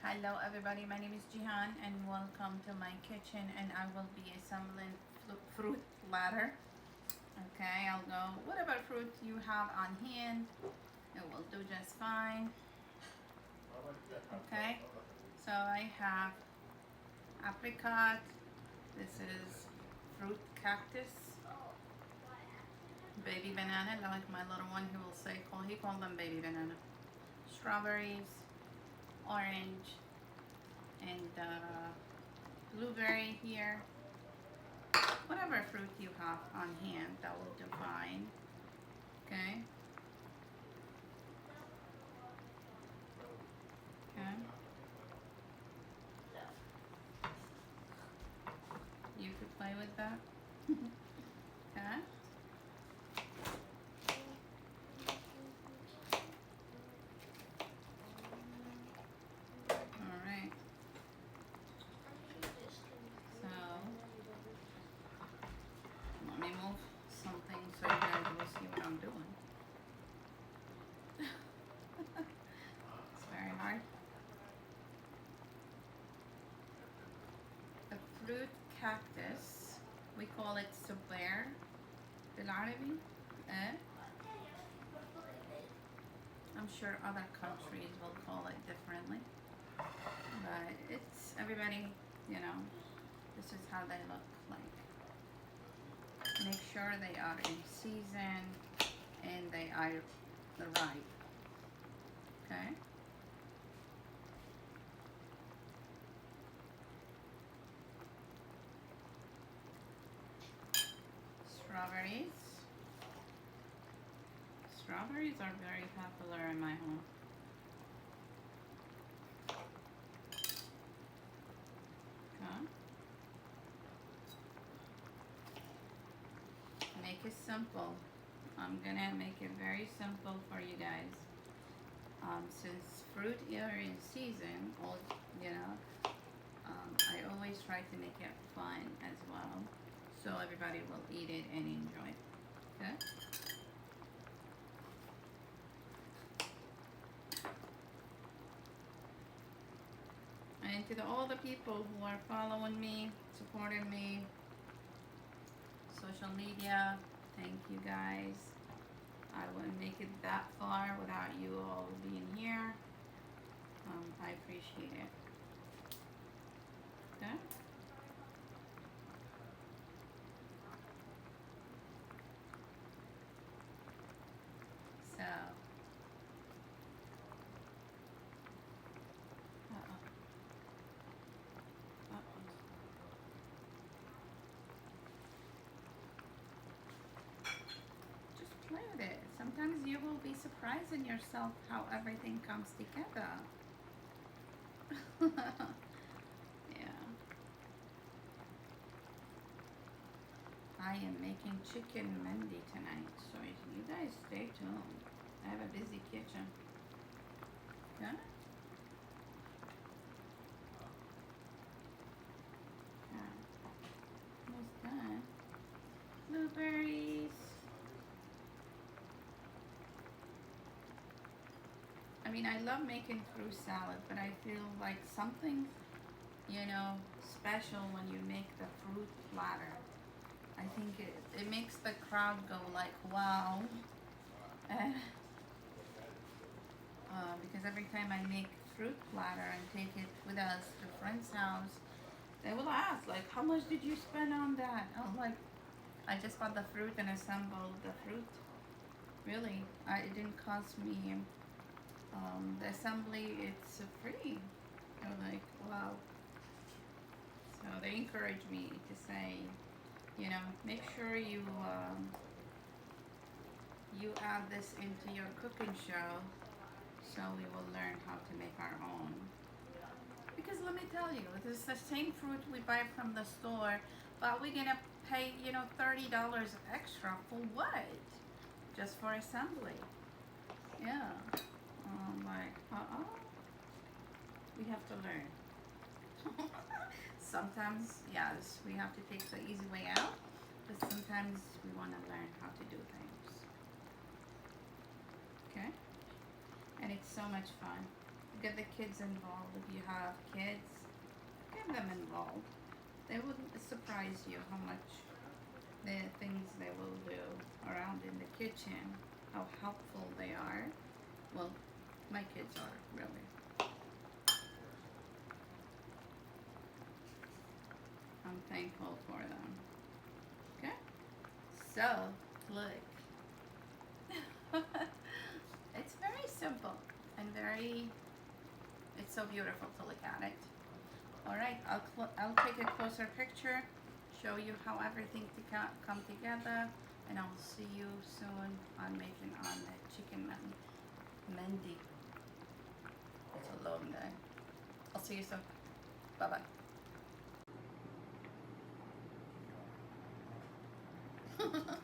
Hello everybody, my name is Gihan and welcome to my kitchen, and I will be assembling fruit platter. Okay, I'll go whatever fruit you have on hand, it will do just fine. Okay, so I have apricot, this is fruit cactus, baby banana, like my little one, he called them baby banana, strawberries, orange, and blueberry here. Whatever fruit you have on hand, that will do fine. Okay. Okay. You could play with that. Okay. All right. So let me move something so you guys will see what I'm doing. It's very hard. The fruit cactus, we call it صبير بالعربي. I'm sure other countries will call it differently, but it's everybody, you know, this is how they look like. Make sure they are in season and they are the right. Okay. Strawberries. Strawberries are very popular in my home. Okay. Make it simple. I'm gonna make it very simple for you guys. Since fruit are in season, you know, I always try to make it fun as well, so everybody will eat it and enjoy it. Okay. And to all the people who are following me, supporting me, social media, thank you guys. I wouldn't make it that far without you all being here. I appreciate it. Okay. So, uh-oh. Just play with it. Sometimes you will be surprising yourself how everything comes together. Yeah. I am making chicken mandi tonight, so you guys stay tuned. I have a busy kitchen. Okay? Okay. Almost done. Blueberries. I mean, I love making fruit salad, but I feel like something, you know, special when you make the fruit platter. I think it makes the crowd go like, wow. Because every time I make fruit platter and take it with us to a friend's house, they will ask, like, how much did you spend on that? I'm like, I just bought the fruit and assembled the fruit. Really, it didn't cost me. The assembly, it's free. They're like, wow. So they encourage me to say, you know, make sure you add this into your cooking show, so we will learn how to make our own. Because let me tell you, it's the same fruit we buy from the store, but we're gonna pay, you know, $30 extra for what? Just for assembly. Yeah. Like, we have to learn. Sometimes, yes, we have to take the easy way out, but sometimes we want to learn how to do things. Okay? And it's so much fun. Get the kids involved. If you have kids, get them involved. They would surprise you how much the things they will do around in the kitchen, how helpful they are. Well, my kids are really. I'm thankful for them. Okay? So, look. It's very simple and it's so beautiful to look at it. Alright, I'll take a closer picture, show you how everything come together, and I'll see you soon on making on the chicken mendi. It's a long day. I'll see you soon. Bye bye.